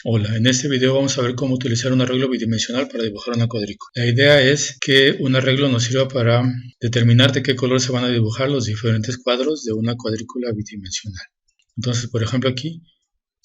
Hola, en este video vamos a ver cómo utilizar un arreglo bidimensional para dibujar una cuadrícula. La idea es que un arreglo nos sirva para determinar de qué color se van a dibujar los diferentes cuadros de una cuadrícula bidimensional. Entonces, por ejemplo aquí,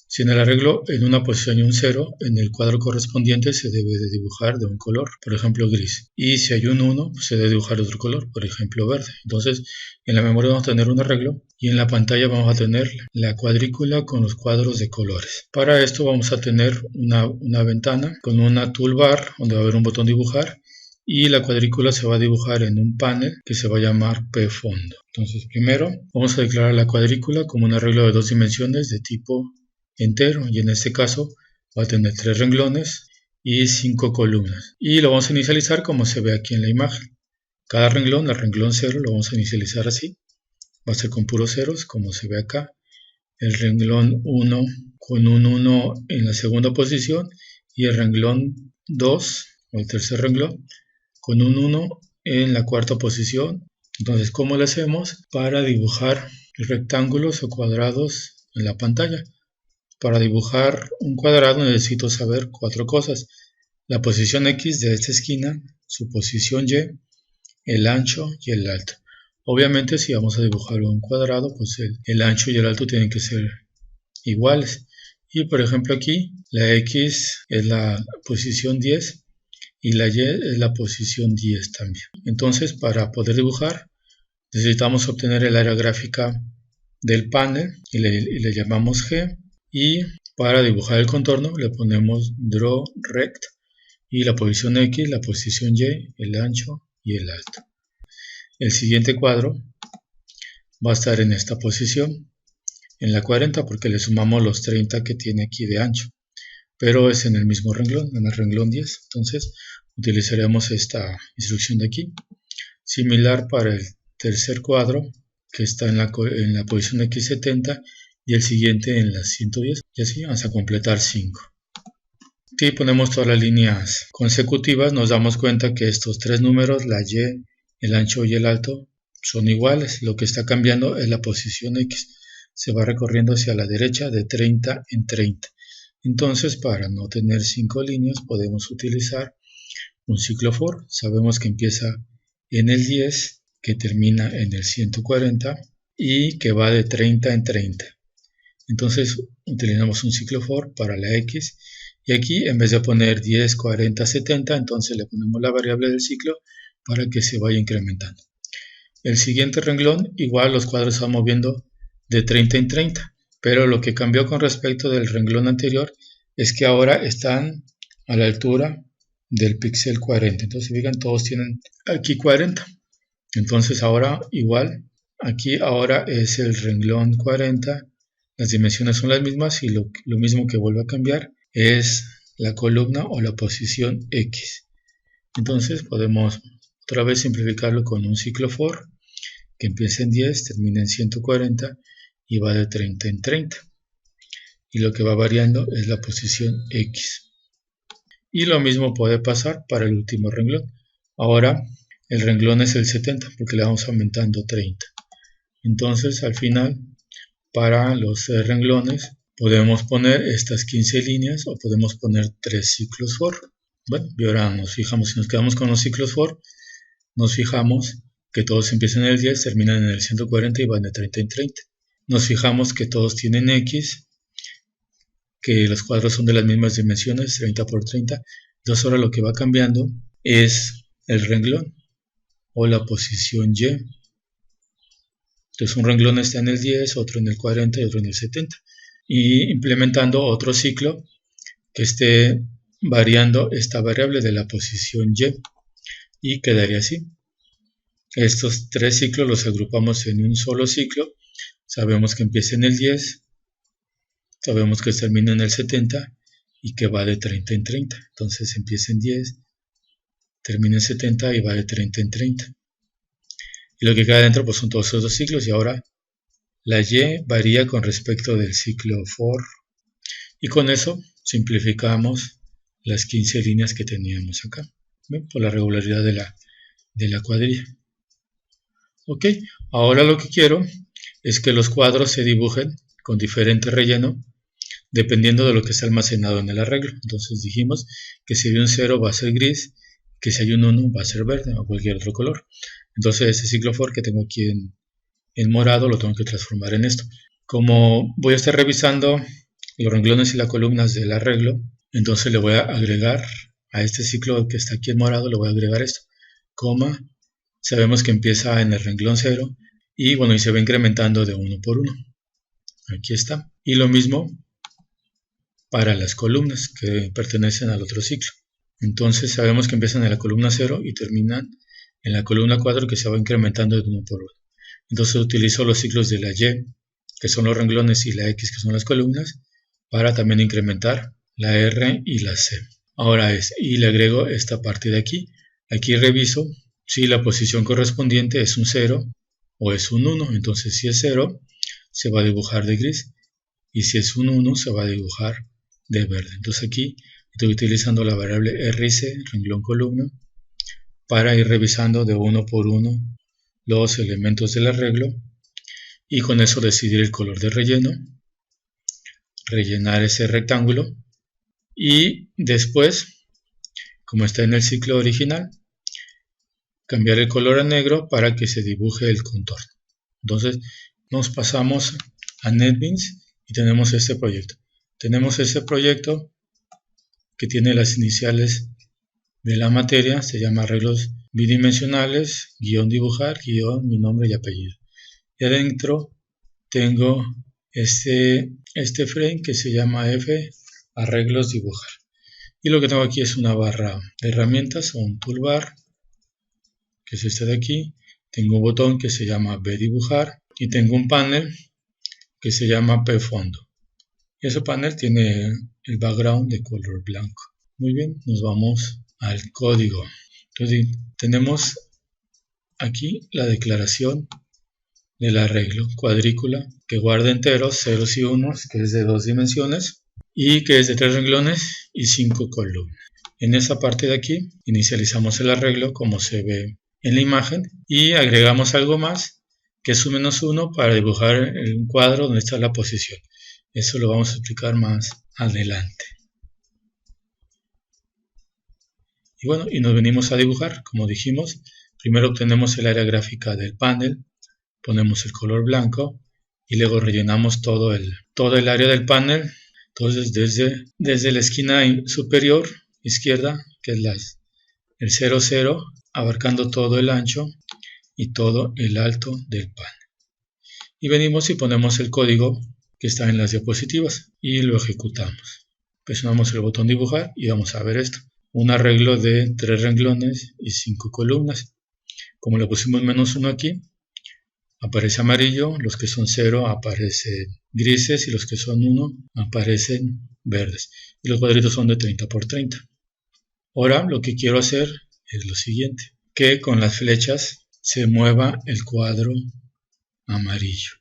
si en el arreglo en una posición hay un 0, en el cuadro correspondiente se debe de dibujar de un color, por ejemplo gris. Y si hay un 1, se debe dibujar de otro color, por ejemplo verde. Entonces, en la memoria vamos a tener un arreglo y en la pantalla vamos a tener la cuadrícula con los cuadros de colores. Para esto vamos a tener una ventana con una toolbar donde va a haber un botón dibujar y la cuadrícula se va a dibujar en un panel que se va a llamar pfondo. Entonces primero vamos a declarar la cuadrícula como un arreglo de 2 dimensiones de tipo entero, y en este caso va a tener 3 renglones y 5 columnas, y lo vamos a inicializar como se ve aquí en la imagen. Cada renglón, el renglón 0 lo vamos a inicializar así, va a ser con puros ceros como se ve acá, el renglón 1 con un 1 en la segunda posición y el renglón 2 o el tercer renglón con un 1 en la cuarta posición. Entonces, ¿cómo lo hacemos para dibujar rectángulos o cuadrados en la pantalla? Para dibujar un cuadrado necesito saber 4 cosas: la posición X de esta esquina, su posición Y, el ancho y el alto. Obviamente si vamos a dibujar un cuadrado, pues el ancho y el alto tienen que ser iguales. Y por ejemplo aquí, la X es la posición 10 y la Y es la posición 10 también. Entonces, para poder dibujar, necesitamos obtener el área gráfica del panel y le llamamos G. Y para dibujar el contorno le ponemos Draw Rect y la posición X, la posición Y, el ancho y el alto. El siguiente cuadro va a estar en esta posición, en la 40, porque le sumamos los 30 que tiene aquí de ancho, pero es en el mismo renglón, en el renglón 10. Entonces utilizaremos esta instrucción de aquí. Similar para el tercer cuadro, que está en la posición X70, y el siguiente en las 110, y así vamos a completar 5. Si ponemos todas las líneas consecutivas, nos damos cuenta que estos 3 números, la Y, el ancho y el alto, son iguales. Lo que está cambiando es la posición X. Se va recorriendo hacia la derecha de 30 en 30. Entonces, para no tener 5 líneas, podemos utilizar un ciclo for. Sabemos que empieza en el 10, que termina en el 140 y que va de 30 en 30. Entonces utilizamos un ciclo for para la X, y aquí en vez de poner 10, 40, 70, entonces le ponemos la variable del ciclo para que se vaya incrementando. El siguiente renglón, igual los cuadros se van moviendo de 30 en 30, pero lo que cambió con respecto del renglón anterior es que ahora están a la altura del píxel 40. Entonces fíjense, todos tienen aquí 40. Entonces ahora igual, aquí ahora es el renglón 40. Las dimensiones son las mismas y lo mismo que vuelve a cambiar es la columna o la posición X. Entonces podemos otra vez simplificarlo con un ciclo for que empieza en 10, termina en 140 y va de 30 en 30. Y lo que va variando es la posición X. Y lo mismo puede pasar para el último renglón. Ahora el renglón es el 70 porque le vamos aumentando 30. Entonces al final, para los renglones, podemos poner estas 15 líneas o podemos poner 3 ciclos for. Bueno, y ahora nos fijamos, si nos quedamos con los ciclos for, nos fijamos que todos empiezan en el 10, terminan en el 140 y van de 30 en 30. Nos fijamos que todos tienen X, que los cuadros son de las mismas dimensiones, 30 por 30. Entonces ahora lo que va cambiando es el renglón o la posición Y. Entonces un renglón está en el 10, otro en el 40 y otro en el 70. Y implementando otro ciclo que esté variando esta variable de la posición Y quedaría así. Estos 3 ciclos los agrupamos en un solo ciclo. Sabemos que empieza en el 10, sabemos que termina en el 70 y que va de 30 en 30. Entonces empieza en 10, termina en 70 y va de 30 en 30. Y lo que queda dentro pues son todos esos 2 ciclos, y ahora la Y varía con respecto del ciclo for. Y con eso simplificamos las 15 líneas que teníamos acá. ¿Ven? Por la regularidad de la cuadrilla. Ok, ahora lo que quiero es que los cuadros se dibujen con diferente relleno dependiendo de lo que está almacenado en el arreglo. Entonces dijimos que si hay un 0 va a ser gris, que si hay un 1 va a ser verde o cualquier otro color. Entonces ese ciclo for que tengo aquí en morado lo tengo que transformar en esto. Como voy a estar revisando los renglones y las columnas del arreglo, entonces le voy a agregar a este ciclo que está aquí en morado, le voy a agregar esto, coma, sabemos que empieza en el renglón 0 y bueno, y se va incrementando de 1 por 1. Aquí está. Y lo mismo para las columnas que pertenecen al otro ciclo. Entonces sabemos que empiezan en la columna 0 y terminan en la columna 4 que se va incrementando de 1 por 1. Entonces utilizo los ciclos de la Y, que son los renglones, y la X, que son las columnas, para también incrementar la R y la C. Ahora y le agrego esta parte de aquí. Aquí reviso si la posición correspondiente es un 0 o es un 1. Entonces si es 0, se va a dibujar de gris. Y si es un 1, se va a dibujar de verde. Entonces aquí estoy utilizando la variable R y C, renglón columna, para ir revisando de 1 por 1 los elementos del arreglo. Y con eso decidir el color de relleno, rellenar ese rectángulo y después, como está en el ciclo original, cambiar el color a negro para que se dibuje el contorno. Entonces nos pasamos a NetBeans y tenemos este proyecto. Tenemos ese proyecto que tiene las iniciales de la materia, se llama arreglos bidimensionales, guión dibujar, guión mi nombre y apellido. Y adentro tengo este frame que se llama F, arreglos dibujar. Y lo que tengo aquí es una barra de herramientas o un toolbar, que es este de aquí. Tengo un botón que se llama B dibujar y tengo un panel que se llama P fondo. Y ese panel tiene el background de color blanco. Muy bien, nos vamos al código. Entonces tenemos aquí la declaración del arreglo, cuadrícula, que guarda enteros, ceros y unos, que es de 2 dimensiones y que es de 3 renglones y 5 columnas. En esta parte de aquí inicializamos el arreglo como se ve en la imagen y agregamos algo más que es un -1 para dibujar el cuadro donde está la posición. Eso lo vamos a explicar más adelante. Y bueno, y nos venimos a dibujar, como dijimos. Primero obtenemos el área gráfica del panel, ponemos el color blanco y luego rellenamos todo el área del panel. Entonces desde la esquina superior izquierda, que es el 0, 0, abarcando todo el ancho y todo el alto del panel. Y venimos y ponemos el código que está en las diapositivas y lo ejecutamos. Presionamos el botón dibujar y vamos a ver esto. Un arreglo de 3 renglones y 5 columnas. Como le pusimos -1 aquí, aparece amarillo, los que son 0 aparecen grises y los que son 1 aparecen verdes. Y los cuadritos son de 30 por 30. Ahora lo que quiero hacer es lo siguiente, que con las flechas se mueva el cuadro amarillo.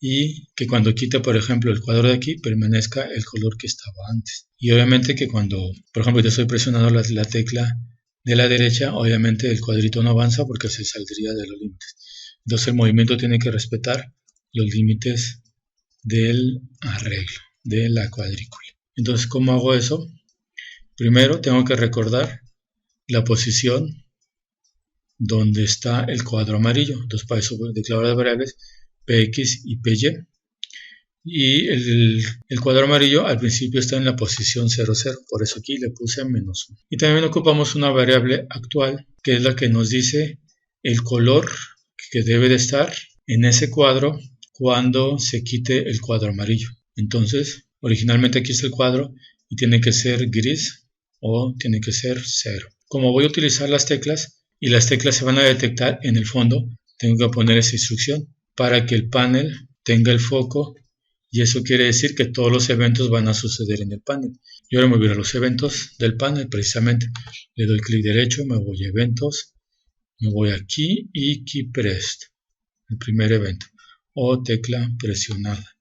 Y que cuando quite, por ejemplo, el cuadro de aquí, permanezca el color que estaba antes. Y obviamente que cuando, por ejemplo, yo estoy presionando la tecla de la derecha, obviamente el cuadrito no avanza porque se saldría de los límites. Entonces el movimiento tiene que respetar los límites del arreglo, de la cuadrícula. Entonces, ¿cómo hago eso? Primero tengo que recordar la posición donde está el cuadro amarillo. Entonces para eso declaro las variables Px y Py. Y el cuadro amarillo al principio está en la posición 0, 0. Por eso aquí le puse -1. Y también ocupamos una variable actual, que es la que nos dice el color que debe de estar en ese cuadro cuando se quite el cuadro amarillo. Entonces, originalmente aquí está el cuadro y tiene que ser gris o tiene que ser 0. Como voy a utilizar las teclas y las teclas se van a detectar en el fondo, tengo que poner esa instrucción para que el panel tenga el foco, y eso quiere decir que todos los eventos van a suceder en el panel. Y ahora me voy a los eventos del panel, precisamente le doy clic derecho, me voy a eventos, me voy aquí y Key Pressed, el primer evento, o tecla presionada.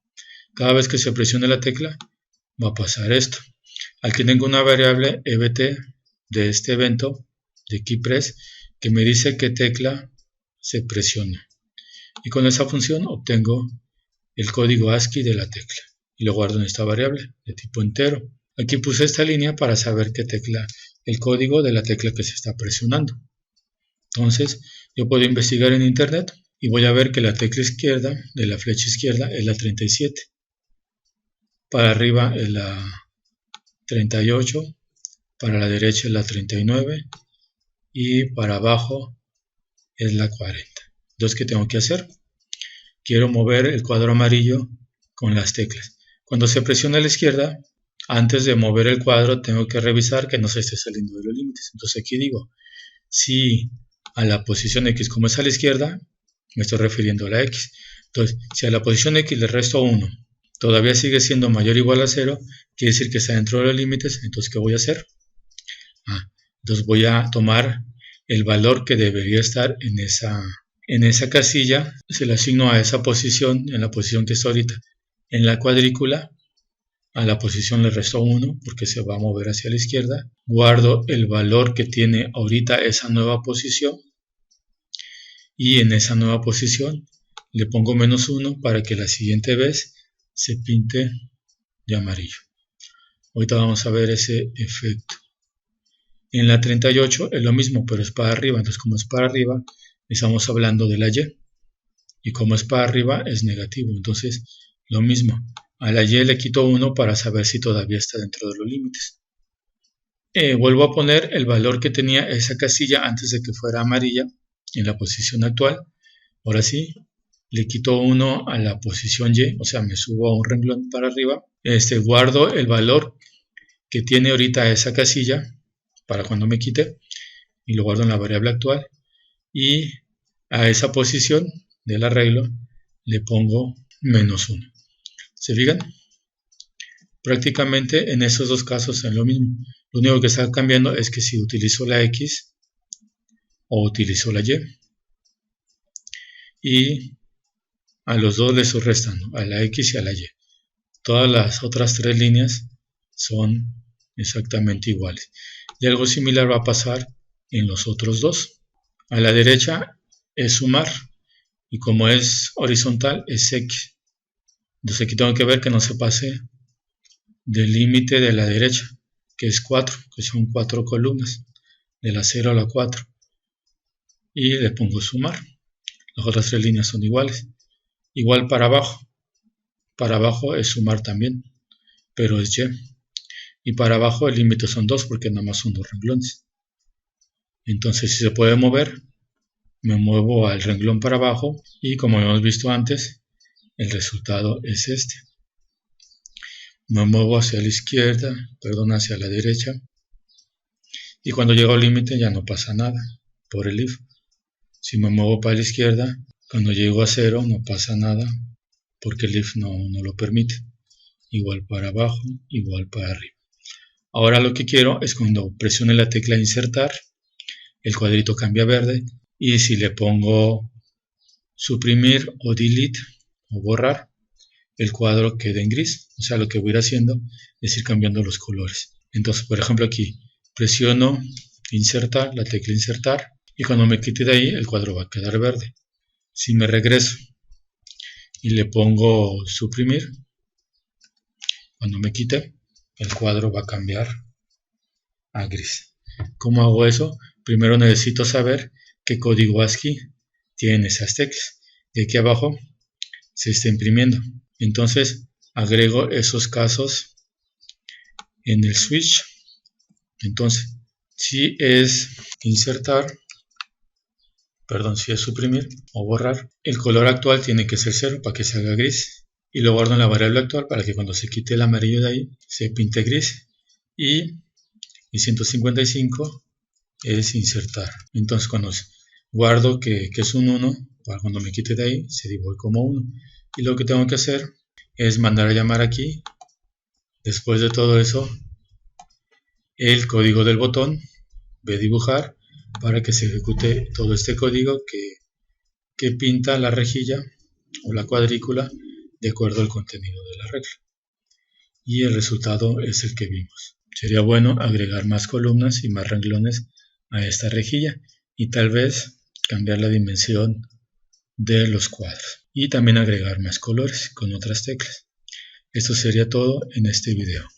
Cada vez que se presione la tecla va a pasar esto. Aquí tengo una variable EBT de este evento de KeyPress que me dice qué tecla se presiona. Y con esa función obtengo el código ASCII de la tecla. y lo guardo en esta variable de tipo entero. Aquí puse esta línea para saber qué tecla, el código de la tecla que se está presionando. Entonces yo puedo investigar en internet y voy a ver que la tecla izquierda de la flecha izquierda es la 37. Para arriba es la 38, para la derecha es la 39 y para abajo es la 40. Entonces, ¿qué tengo que hacer? Quiero mover el cuadro amarillo con las teclas. Cuando se presiona a la izquierda, antes de mover el cuadro tengo que revisar que no se esté saliendo de los límites. Entonces aquí digo, si a la posición X, como es a la izquierda, me estoy refiriendo a la X. Entonces, si a la posición X le resto 1, todavía sigue siendo mayor o igual a 0, quiere decir que está dentro de los límites. Entonces, ¿qué voy a hacer? Entonces voy a tomar el valor que debería estar en esa casilla, se lo asigno a esa posición, en la posición que está ahorita en la cuadrícula. A la posición le resto 1 porque se va a mover hacia la izquierda. Guardo el valor que tiene ahorita esa nueva posición y en esa nueva posición le pongo -1 para que la siguiente vez se pinte de amarillo. Ahorita vamos a ver ese efecto. En la 38 es lo mismo, pero es para arriba. Entonces, como es para arriba, estamos hablando de la Y. Y como es para arriba, es negativo. Entonces, lo mismo. A la Y le quito 1 para saber si todavía está dentro de los límites. Vuelvo a poner el valor que tenía esa casilla antes de que fuera amarilla en la posición actual. Ahora sí, le quito 1 a la posición Y, o sea, me subo a un renglón para arriba. Guardo el valor que tiene ahorita esa casilla para cuando me quite y lo guardo en la variable actual. Y a esa posición del arreglo le pongo -1. ¿Se fijan? Prácticamente en esos dos casos es lo mismo. Lo único que está cambiando es que si utilizo la X o utilizo la Y. Y a los dos les estoy restando, a la X y a la Y. Todas las otras tres líneas son exactamente iguales. Y algo similar va a pasar en los otros dos. A la derecha es sumar y como es horizontal es X. Entonces aquí tengo que ver que no se pase del límite de la derecha, que es 4, que son 4 columnas, de la 0 a la 4. Y le pongo sumar. Las otras tres líneas son iguales. Igual para abajo es sumar también, pero es Y. Y para abajo el límite son 2 porque nada más son 2 renglones. Entonces si se puede mover, me muevo al renglón para abajo y como hemos visto antes, el resultado es este. Me muevo hacia la izquierda, hacia la derecha. Y cuando llego al límite ya no pasa nada por el if. Si me muevo para la izquierda, cuando llego a 0 no pasa nada porque el if no lo permite. Igual para abajo, igual para arriba. Ahora lo que quiero es cuando presione la tecla insertar, el cuadrito cambia a verde y si le pongo suprimir o delete o borrar, el cuadro queda en gris. O sea, lo que voy a ir haciendo es ir cambiando los colores. Entonces, por ejemplo, aquí presiono insertar, la tecla insertar, y cuando me quite de ahí, el cuadro va a quedar verde. Si me regreso y le pongo suprimir, cuando me quite, el cuadro va a cambiar a gris. ¿Cómo hago eso? Primero necesito saber qué código ASCII tienen esas teclas. Y aquí abajo se está imprimiendo. Entonces agrego esos casos en el switch. Entonces, si es insertar, si es suprimir o borrar, el color actual tiene que ser 0 para que se haga gris. Y lo guardo en la variable actual para que cuando se quite el amarillo de ahí, se pinte gris. Y 155 es insertar. Entonces cuando guardo que es un 1, para cuando me quite de ahí, se dibuja como 1. Y lo que tengo que hacer es mandar a llamar aquí, después de todo eso, el código del botón, ve dibujar, para que se ejecute todo este código que pinta la rejilla o la cuadrícula de acuerdo al contenido de la regla. Y el resultado es el que vimos. Sería bueno agregar más columnas y más renglones a esta rejilla y tal vez cambiar la dimensión de los cuadros y también agregar más colores con otras teclas. Esto sería todo en este video.